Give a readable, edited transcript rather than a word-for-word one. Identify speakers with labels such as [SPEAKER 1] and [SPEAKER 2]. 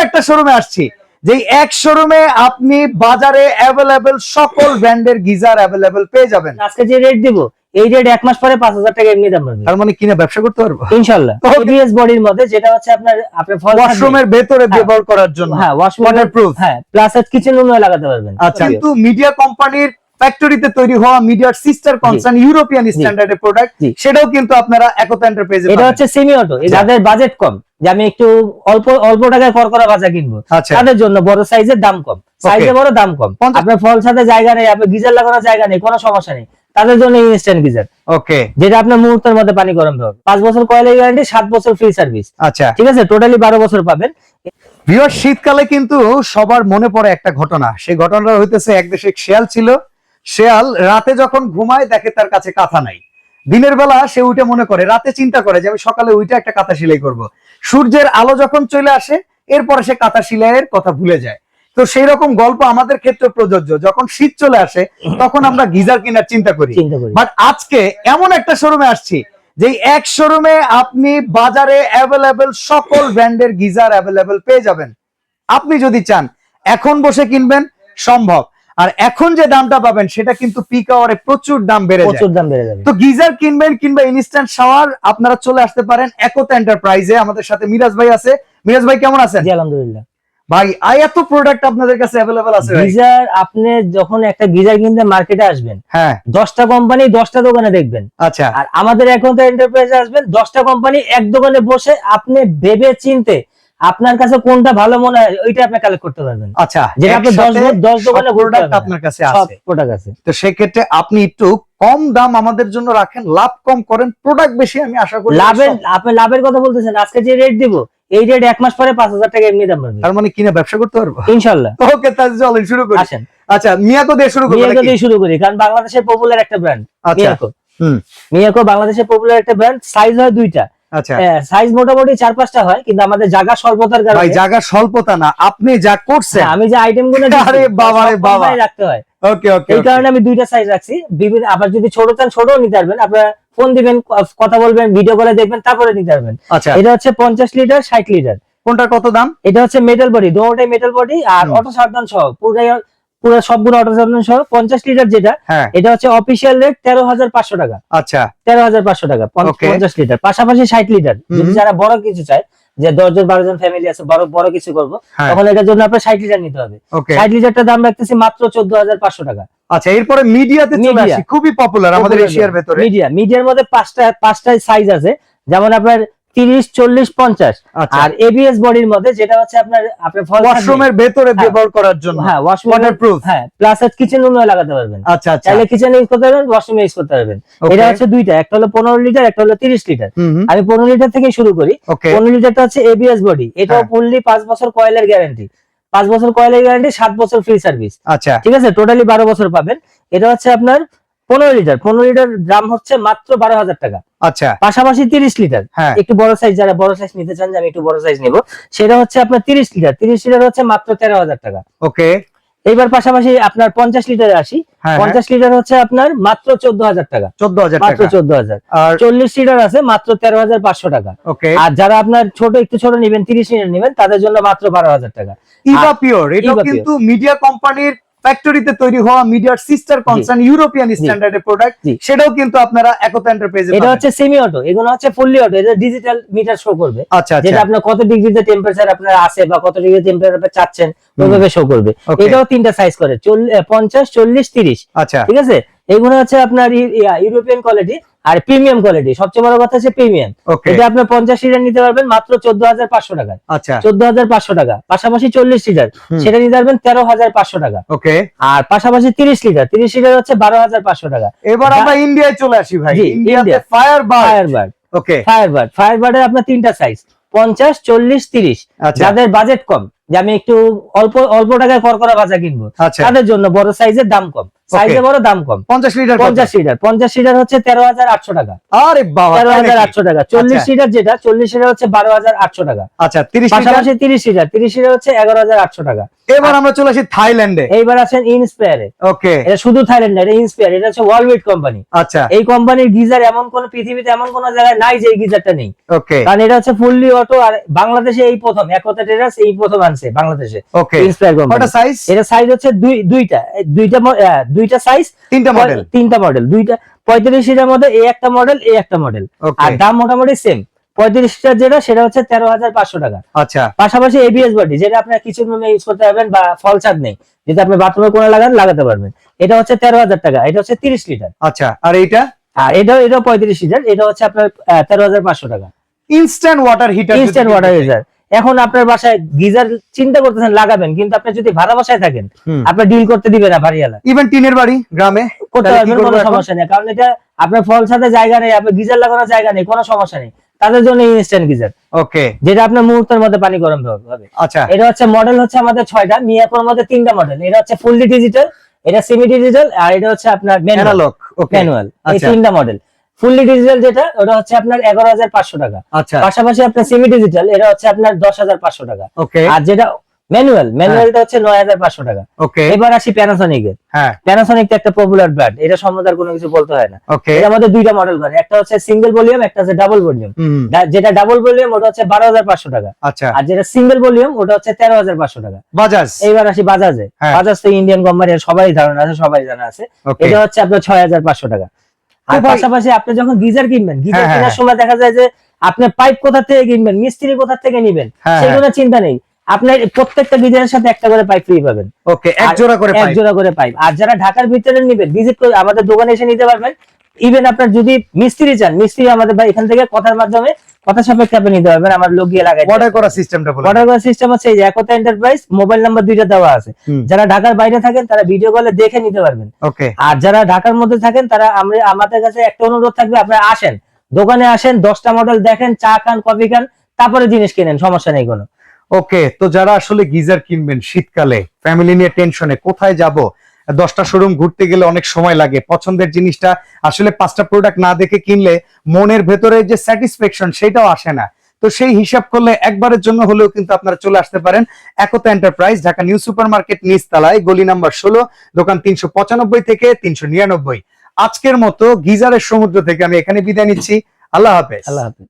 [SPEAKER 1] একটা শোরুমে আসছি, যে এক শোরুমে আপনি বাজারে অ্যাভেলেবেল সকল ব্র্যান্ডের গিজার অ্যাভেলেবেল পেয়ে যাবেন।
[SPEAKER 2] আজকে যে রেট দিব এই রেট এক মাস পরে 5000 টাকা এমনি দাম পাবেন।
[SPEAKER 1] তার মানে কিনে ব্যবসা করতে পারবো
[SPEAKER 2] ইনশাআল্লাহ। এবিএস বডির মধ্যে, যেটা হচ্ছে আপনার
[SPEAKER 1] ওয়াশরুমের ভেতরে ব্যবহার করার জন্য,
[SPEAKER 2] হ্যাঁ ওয়াটারপ্রুফ, হ্যাঁ প্লাস কিচেন রুমে লাগাতে পারবেন।
[SPEAKER 1] আচ্ছা, কিন্তু মিডিয়া কোম্পানির ফ্যাক্টরিতে তৈরি হওয়া মিডিয়ার সিস্টার কনসার্ন ইউরোপিয়ান স্ট্যান্ডার্ডের প্রোডাক্ট, সেটাও কিন্তু আপনারা একতা এন্টারপ্রাইজে পাবেন।
[SPEAKER 2] এটা হচ্ছে সেমি অটো, যাদের বাজেট কম, যে আমি একটু অল্প অল্প টাকায় করকরা ভাজা কিনবো, তাদের জন্য বড় সাইজের দাম কম, সাইজে বড় দাম কম, আপনার ফল ছাদে জায়গা নেই, আপনার গিজার লাগানোর জায়গা নেই, কোনো সমস্যা নেই, তাদের জন্য ইনস্ট্যান্ট গিজার।
[SPEAKER 1] ওকে,
[SPEAKER 2] যেটা আপনার মুহূর্তের মধ্যে পানি গরম হবে। 5 বছর কয়েলের গ্যারান্টি, 7 বছর ফ্রি সার্ভিস।
[SPEAKER 1] আচ্ছা
[SPEAKER 2] ঠিক আছে, টোটালি 12 বছর পাবেন।
[SPEAKER 1] ভিউয়ার, শীতকালে কিন্তু সবার মনে পড়ে একটা ঘটনা। সেই ঘটনাটা হইতেছে, এক দেশে শেয়াল ছিল। শেয়াল রাতে যখন ঘুমায় দেখে তার কাছে কাঁথা নাই। দিনের বেলা সে উঠে মনে করে, রাতে চিন্তা করে যে আমি সকালে উঠে একটা কাঁথা সেলাই করব। সূর্যের আলো যখন চলে আসে, এরপরে সে কাঁথা সেলাইয়ের কথা ভুলে যায়। তো সেই রকম গল্প আমাদের ক্ষেত্রে প্রযোজ্য। যখন শীত চলে আসে তখন আমরা গিজার কেনার চিন্তা করি। বাট আজকে এমন একটা শোরুমে আসছি, যে এক শোরুমে আপনি বাজারে অ্যাভেলেবেল সকল ব্র্যান্ডের গিজার অ্যাভেলেবেল পেয়ে যাবেন। আপনি যদি চান এখন বসে কিনবেন, সম্ভব। আর এখন যে দামটা পাবেন সেটা কিন্তু পিক আওয়ারে প্রচুর দাম বেড়ে যাবে। তো গিজার কিনবেন কিংবা ইনস্ট্যান্ট শাওয়ার, আপনারা চলে আসতে পারেন একতা এন্টারপ্রাইজে। আমাদের সাথে মিরাজ ভাই আছে। মিরাজ ভাই কেমন আছেন?
[SPEAKER 2] জি আলহামদুলিল্লাহ
[SPEAKER 1] ভাই। এত প্রোডাক্ট আপনাদের কাছে अवेलेबल আছে ভাই।
[SPEAKER 2] গিজার, আপনি যখন একটা গিজার কিনতে মার্কেটে আসবেন, হ্যাঁ 10টা কোম্পানি 10টা দোকানে দেখবেন।
[SPEAKER 1] আচ্ছা, আর
[SPEAKER 2] আমাদের একতা এন্টারপ্রাইজে আসবেন, 10টা কোম্পানি এক দোকানে বসে আপনি ভেবে চিনতে আপনার কাছে কোনটা ভালো মনে হয় ওইটা আপনি কালেক্ট করতে পারবেন।
[SPEAKER 1] আচ্ছা,
[SPEAKER 2] যেটা আপনি 10 দোকানে
[SPEAKER 1] প্রোডাক্ট আপনার কাছে আছে,
[SPEAKER 2] প্রোডাক্ট আছে।
[SPEAKER 1] তো সেই ক্ষেত্রে আপনি একটু কম দাম আমাদের জন্য রাখেন, লাভ কম করেন, প্রোডাক্ট বেশি। আমি আশা করি
[SPEAKER 2] আপনি লাভের কথা বলতেছেন। আজকে যে রেট দিব এই রেট এক মাস পরে 5000 টাকা এমনি দাম পাবেন।
[SPEAKER 1] তার মানে কিনে ব্যবসা করতে পারবো
[SPEAKER 2] ইনশাআল্লাহ।
[SPEAKER 1] ওকে, তাহলে চলেন শুরু করি।
[SPEAKER 2] আসেন।
[SPEAKER 1] আচ্ছা, মিয়াকো দিয়ে শুরু করি।
[SPEAKER 2] মিয়াকো দিয়ে শুরু করি, কারণ বাংলাদেশের পপুলার একটা ব্র্যান্ড মিয়াকো। মিয়াকো বাংলাদেশের পপুলার একটা ব্র্যান্ড। সাইজ হয় দুইটা। আচ্ছা, সাইজ মোটামুটি 4-5টা হয়, কিন্তু আমাদের জায়গা স্বল্পতার কারণে।
[SPEAKER 1] ভাই জায়গা স্বল্পতা না, আপনি যা করছেন,
[SPEAKER 2] আমি যে আইটেমগুলো
[SPEAKER 1] আরে বাবা রে বাবা
[SPEAKER 2] রাখতে হয়।
[SPEAKER 1] ওকে ওকে,
[SPEAKER 2] এই কারণে আমি দুইটা সাইজ রাখছি। বিভিন্ন, আবার যদি ছোট চান ছোটও নিতে পারবেন, আপনারা ফোন দিবেন, কথা বলবেন, ভিডিও করে দেখবেন, তারপরে নিতে পারবেন।
[SPEAKER 1] আচ্ছা,
[SPEAKER 2] এটা হচ্ছে 50 লিটার 60 লিটার।
[SPEAKER 1] কোনটা কত দাম?
[SPEAKER 2] এটা হচ্ছে মেটাল বডি, দুটোটাই মেটাল বডি, আর অটো সাবধান সহ পুরো সবগুলো অটো সাবধান সহ 50 লিটার যেটা, এটা হচ্ছে অফিশিয়াল রেট 13500 টাকা। আচ্ছা, 13500 টাকা 50 লিটার। পাশাপাশি 60 লিটার, যদি যারা বড় কিছু চায়, যে 10 জন 12 জন ফ্যামিলি আছে, বড় কিছু করবো, তখন এটার জন্য আপনার 60 লিটার নিতে হবে। 60 লিটারটার দাম রাখতেছি মাত্র 14500 টাকা।
[SPEAKER 1] আচ্ছা, এরপরে মিডিয়াতে চলে আসি, খুবই পপুলার আমাদের এশিয়ার ভেতরে।
[SPEAKER 2] মিডিয়ার মধ্যে পাঁচটা সাইজ আছে, যেমন আপনার 30, 40, 50। আর এবিএস বডির মধ্যে, যেটা হচ্ছে আপনার
[SPEAKER 1] ওয়াশরুমের ভেতরে ব্যবহার করার জন্য,
[SPEAKER 2] হ্যাঁ ওয়াটারপ্রুফ, হ্যাঁ প্লাস কিচেন রুমে লাগাতে পারবেন। আচ্ছা, চাইলে কিচেনে ইউজ করতে পারবেন, ওয়াশরুমে ইউজ করতে পারবেন। এটা হচ্ছে দুইটা, একটা হলো 15 লিটার, একটা হলো 30 লিটার। আমি 15 লিটার থেকে শুরু করি। 15 লিটারটা হচ্ছে এবিএস বডি, এটাও ফুললি 5 বছর কয়েলের গ্যারান্টি। 5 বছর কয়েলের গ্যারান্টি, 7 বছর ফ্রি সার্ভিস। আচ্ছা, ঠিক আছে, টোটালি 12 বছর পাবেন। এটা হচ্ছে আপনার 15 লিটার দাম হচ্ছে মাত্র 12000 টাকা। আচ্ছা, পাশাপাশি 30 লিটার, একটু বড় সাইজ, যারা বড় সাইজ নিতে চান, যে আমি একটু বড় সাইজ নিব, সেটা হচ্ছে আপনার 30 লিটার হচ্ছে মাত্র 13000 টাকা। ওকে, এইবার পাশাপাশি আপনার 50 লিটারে আসি। 50 লিটার হচ্ছে আপনার মাত্র 14000 টাকা। 14000 মাত্র 14000। আর 40 লিটার আছে মাত্র 13500 টাকা। ওকে, আর যারা আপনার একটু ছোট নেবেন, 30 লিটার নেবেন, তাদের জন্য মাত্র 12000 টাকা।
[SPEAKER 1] ইভা পিওর, এটা কিন্তু মিডিয়া কোম্পানির ফ্যাক্টরিতে তৈরি হওয়া মিডিয়ার সিস্টার কনসার্ন ইউরোপিয়ান স্ট্যান্ডার্ডের প্রোডাক্ট, সেটাও কিন্তু আপনারা একতা এন্টারপ্রাইজে পাবেন।
[SPEAKER 2] এটা হচ্ছে সেমি অটো, এগুলো হচ্ছে ফুললি অটো। এটা ডিজিটাল মিটার শো করবে। আচ্ছা, যেটা আপনার কত ডিগ্রিতে টেম্পারেচার আপনার আছে বা কত ডিগ্রি টেম্পারেচার আপনি চাচ্ছেন, ওইভাবে শো করবে। এটাও তিনটা সাইজ করে, 50, 40, 30। আচ্ছা, ঠিক আছে। এগুলো হচ্ছে আপনার ইউরোপিয়ান কোয়ালিটি আর প্রিমিয়াম কোয়ালিটি। সবচেয়ে বড় কথা হচ্ছে প্রিমিয়াম। এটা আপনি 50 লিটার নিতে পারবেন মাত্র 14500 টাকায়। আচ্ছা, 14500 টাকা। পাশাপাশি 40 লিটার, সেটা নিতে পারবেন 13500 টাকা। ওকে, আর পাশাপাশি 30 লিটার হচ্ছে 12500 টাকা।
[SPEAKER 1] এবার আমরা ইন্ডিয়ায় চলে আসি ভাই। ইন্ডিয়াতে ফায়ারবার্ড। ওকে,
[SPEAKER 2] ফায়ারবার্ডের আপনার তিনটা সাইজ, 50, 40, 30। যাদের বাজেট কম, যে আমি একটু অল্প টাকায় করকরা ভাজা কিনবো, তাদের জন্য বড় সাইজের দাম কম, সাইজে বড় দাম কম।
[SPEAKER 1] 50
[SPEAKER 2] লিটার হচ্ছে 13800 টাকা। আরে বাবা, 13800 টাকা। 40 লিটার যেটা, 40 লিটার হচ্ছে 12800 টাকা। আচ্ছা, 30 লিটার হচ্ছে 11800 টাকা।
[SPEAKER 1] এবার আমরা চলে আসি থাইল্যান্ডে।
[SPEAKER 2] এইবার আছেন ইনস্পায়ারে। ওকে, এটা শুধু থাইল্যান্ড না, এটা ইনস্পায়ার। এটা হচ্ছে ওয়ার্ল্ড কোম্পানি। আচ্ছা, এই কোম্পানির গিজার এমন কোন পৃথিবীতে এমন কোন জায়গায় নাই যে এই গিজারটা নেই। ওকে, কারণ এটা হচ্ছে ফুললি অটো, আর বাংলাদেশে এই প্রথম, একতা ট্রেডার্স এই প্রথম আনছে। আনছে বাংলাদেশে।
[SPEAKER 1] ওকে,
[SPEAKER 2] ইন্সপায়ার কোম্পানি।
[SPEAKER 1] কয়টা সাইজ?
[SPEAKER 2] এটা সাইজ হচ্ছে দুইটা সাইজ, তিনটা মডেল, দুইটা 35 লিটার মধ্যে এই একটা মডেল, এই একটা মডেল। আর দাম মোটামুটি সেম। 35 লিটার যেটা সেটা হচ্ছে 13,500 টাকা।
[SPEAKER 1] আচ্ছা,
[SPEAKER 2] পাশাপাশি এবিএস বডি, যেটা আপনার কিচেন রুমে ইউজ করতে পারবেন বা ফল ছাদ নেই, যেটা আপনি বাথরুমে কোণে লাগাতে পারবেন, এটা হচ্ছে 13,000 টাকা। এটা হচ্ছে 30 লিটার।
[SPEAKER 1] আচ্ছা, আর এইটা?
[SPEAKER 2] আর এটা 35 লিটার, এটা হচ্ছে আপনার 13,500 টাকা।
[SPEAKER 1] Instant water heater.
[SPEAKER 2] Instant water heater. এখন আপনার বাসায় গিজার চিন্তা করতেছেন লাগাবেন, কিন্তু আপনি যদি ভাড়া বাসায় থাকেন, আপনি ডিল করতে দিবে না বাড়িওয়ালা।
[SPEAKER 1] ইভেন টিনের বাড়ি গ্রামে
[SPEAKER 2] করতে পারবেন, কোনো সমস্যা নেই, কারণ এটা আপনার ফল ছাদে জায়গা নেই, আপনার গিজার লাগানোর জায়গা নেই, কোনো সমস্যা নেই, তাদের জন্য ইনস্ট্যান্ট গিজার।
[SPEAKER 1] ওকে,
[SPEAKER 2] যেটা আপনার মুহূর্তের মধ্যে পানি গরম হবে।
[SPEAKER 1] আচ্ছা,
[SPEAKER 2] এটা হচ্ছে মডেল হচ্ছে আমাদের 6টা, মিয়াকোর মধ্যে 3টা মডেল। এটা হচ্ছে ফুললি ডিজিটাল, এটা সেমি ডিজিটাল, আর এটা হচ্ছে আপনার
[SPEAKER 1] অ্যানালগ। ওকে,
[SPEAKER 2] ম্যানুয়াল। এই 3টা মডেল। ফুললি ডিজিটাল যেটা, ওটা হচ্ছে আপনার 11,500 টাকা।
[SPEAKER 1] আচ্ছা,
[SPEAKER 2] পাশাপাশি আপনার সেমি ডিজিটাল, এটা হচ্ছে আপনার 10,500 টাকা।
[SPEAKER 1] ওকে,
[SPEAKER 2] আর যেটা ম্যানুয়ালটা হচ্ছে 9,500 টাকা।
[SPEAKER 1] ওকে,
[SPEAKER 2] এবার আসি প্যানাসোনিক এর।
[SPEAKER 1] হ্যাঁ,
[SPEAKER 2] প্যানাসোনিক তো একটা পপুলার ব্র্যান্ড, এটা সম্বন্ধে আর কোনো কিছু বলতে হয় না।
[SPEAKER 1] ওকে,
[SPEAKER 2] এর মধ্যে দুইটা মডেল করে, একটা হচ্ছে সিঙ্গেল ভলিউম, একটা হচ্ছে ডাবল ভলিউম। যেটা ডাবল ভলিউম ওটা হচ্ছে 12,500 টাকা।
[SPEAKER 1] আচ্ছা,
[SPEAKER 2] আর যেটা সিঙ্গেল ভলিউম ওটা হচ্ছে 13,500 টাকা।
[SPEAKER 1] বাজাজ।
[SPEAKER 2] এইবার আসি বাজাজে। বাজাজ তো ইন্ডিয়ান কোম্পানি, সবাই ধারণা আছে, সবাই জানা আছে। এটা হচ্ছে আপনার 6,500 টাকা। আর পাশাপাশি আপনি যখন গিজার কিনবেন, গিজার কেনার সময় দেখা যায় যে আপনি পাইপ কোথা থেকে কিনবেন, মিস্ত্রি কোথা থেকে নিবেন, সেগুলো চিন্তা নেই, আপনার প্রত্যেকটা গিজারের সাথে একটা করে পাইপ ফ্রি পাবেন।
[SPEAKER 1] ওকে, এক জোড়া করে পাইপ।
[SPEAKER 2] আর যারা ঢাকার ভিতরে নেবেন, ভিজিট করে আমাদের দোকানে এসে নিতে পারবেন। ইভেন আপনার যদি মিস্ত্রি চান, মিস্ত্রি আমাদের এখান থেকে কথার মাধ্যমে, কথা সাপেক্ষে আপনি নিতে পারবেন, আমার লোক গিয়ে লাগাই।
[SPEAKER 1] অর্ডার করার সিস্টেমটা বলুন।
[SPEAKER 2] অর্ডার করার সিস্টেম হচ্ছে এই যে একতা এন্টারপ্রাইজ, মোবাইল নাম্বার 2টা দেওয়া আছে। যারা ঢাকার বাইরে থাকেন তারা ভিডিও কলে দেখে নিতে পারবেন।
[SPEAKER 1] ওকে,
[SPEAKER 2] আর যারা ঢাকার মধ্যে থাকেন তারা আমাদের কাছে একটা অনুরোধ থাকবে, আপনারা আসেন, দোকানে আসেন, 10টা মডেল দেখেন, চা খান, কফি খান, তারপরে জিনিস কিনেন, সমস্যা নেই কোনো।
[SPEAKER 1] ওকে, তো যারা আসলে গিজার কিনবেন শীতকালে, ফ্যামিলি নিয়ে টেনশনে কোথায় যাব, 10টা শোরুম ঘুরতে গেলে অনেক সময় লাগে, পছন্দের জিনিসটা আসলে 5টা প্রোডাক্ট না দেখে কিনলে মনের ভেতরে যে স্যাটিসফ্যাকশন সেটাও আসে না। তো সেই হিসাব করলে একবারের জন্য হলেও কিন্তু আপনারা চলে আসতে পারেন Ekta enterprise, Dhaka new super market নিচতলায়, গলি নাম্বার 16, দোকান 395 থেকে 399। আজকের মতো গিজারের সমুদ্র থেকে আমি এখানে বিদায় নিচ্ছি। আল্লাহ হাফেজ।
[SPEAKER 2] আল্লাহ হাফেজ।